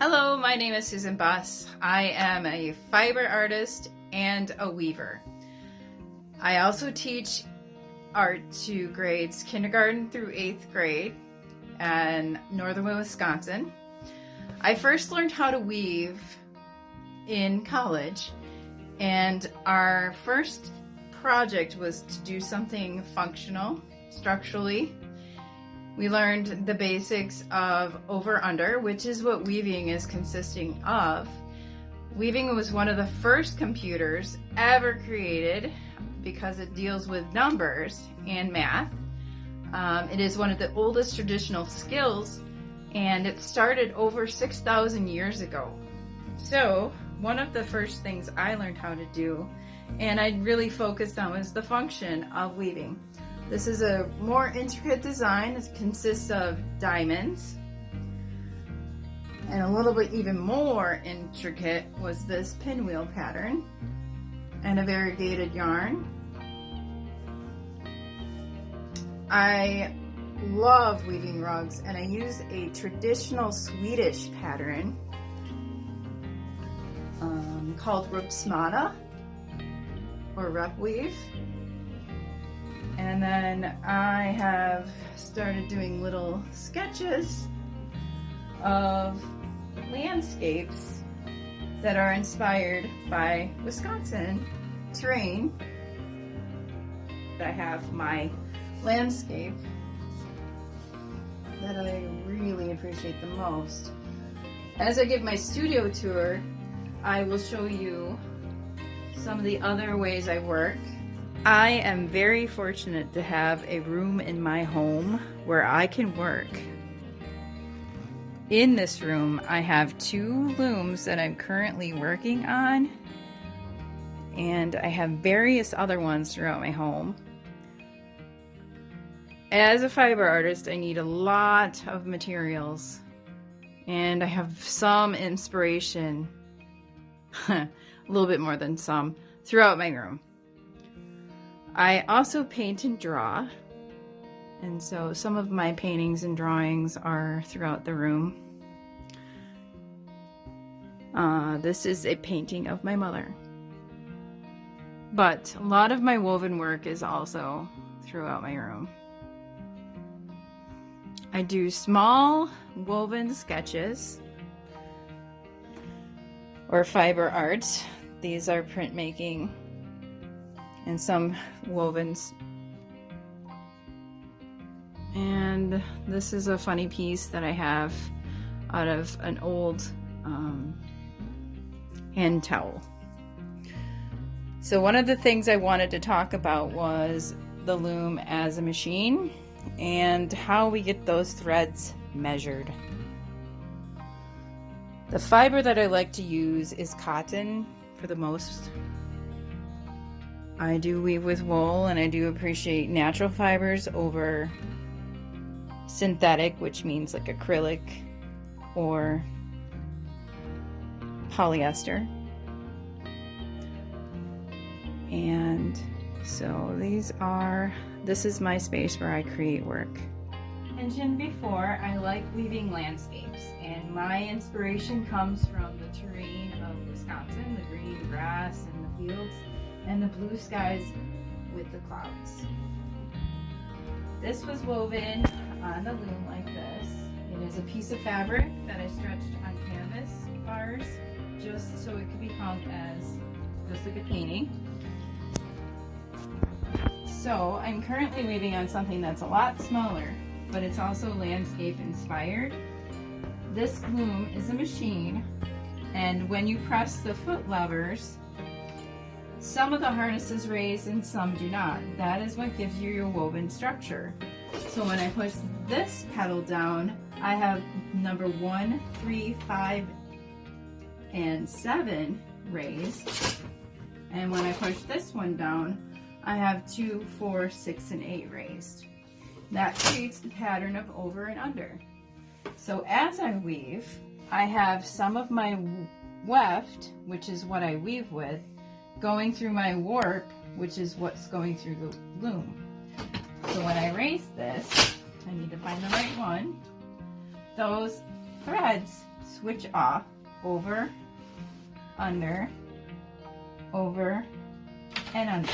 Hello, my name is Susan Buss. I am a fiber artist and a weaver. I also teach art to grades kindergarten through 8th grade in northern Wisconsin. I first learned how to weave in college, and our first project was to do something functional, structurally. We learned the basics of over-under, which is what weaving is consisting of. Weaving was one of the first computers ever created because it deals with numbers and math. It is one of the oldest traditional skills, and it started over 6,000 years ago. So one of the first things I learned how to do, and I really focused on, was the function of weaving. This is a more intricate design. It consists of diamonds. And a little bit even more intricate was this pinwheel pattern and a variegated yarn. I love weaving rugs, and I use a traditional Swedish pattern called rupsmata or rep weave. And then I have started doing little sketches of landscapes that are inspired by Wisconsin terrain. I have my landscape that I really appreciate the most. As I give my studio tour, I will show you some of the other ways I work. I am very fortunate to have a room in my home where I can work. In this room, I have 2 looms that I'm currently working on, and I have various other ones throughout my home. As a fiber artist, I need a lot of materials, and I have some inspiration, a little bit more than some, throughout my room. I also paint and draw, and so some of my paintings and drawings are throughout the room. This is a painting of my mother. But a lot of my woven work is also throughout my room. I do small woven sketches or fiber art. These are printmaking and some wovens. And this is a funny piece that I have out of an old hand towel. So one of the things I wanted to talk about was the loom as a machine and how we get those threads measured. The fiber that I like to use is cotton for the most. I do weave with wool, and I do appreciate natural fibers over synthetic, which means like acrylic or polyester. And so this is my space where I create work. As mentioned before, I like weaving landscapes, and my inspiration comes from the terrain of Wisconsin, the green grass and the fields, and the blue skies with the clouds. This was woven on the loom like this. It is a piece of fabric that I stretched on canvas bars just so it could be hung as just like a painting. So I'm currently weaving on something that's a lot smaller, but it's also landscape inspired. This loom is a machine, and when you press the foot levers, some of the harnesses raise and some do not. That is what gives you your woven structure. So when I push this pedal down, I have number 1, 3, 5, and 7 raised. And when I push this one down, I have 2, 4, 6, and 8 raised. That creates the pattern of over and under. So as I weave, I have some of my weft, which is what I weave with, going through my warp, which is what's going through the loom. So when I raise this, I need to find the right one. Those threads switch off, over, under, over, and under.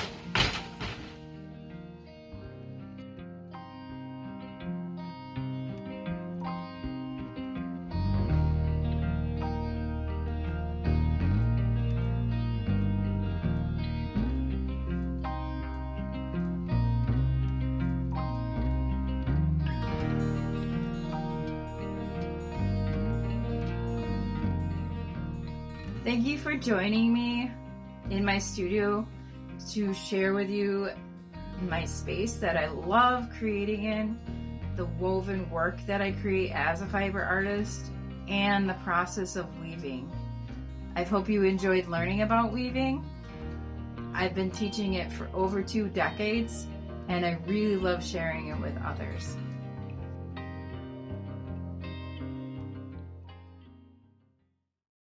Thank you for joining me in my studio to share with you my space that I love creating in, the woven work that I create as a fiber artist, and the process of weaving. I hope you enjoyed learning about weaving. I've been teaching it for over 2 decades, and I really love sharing it with others.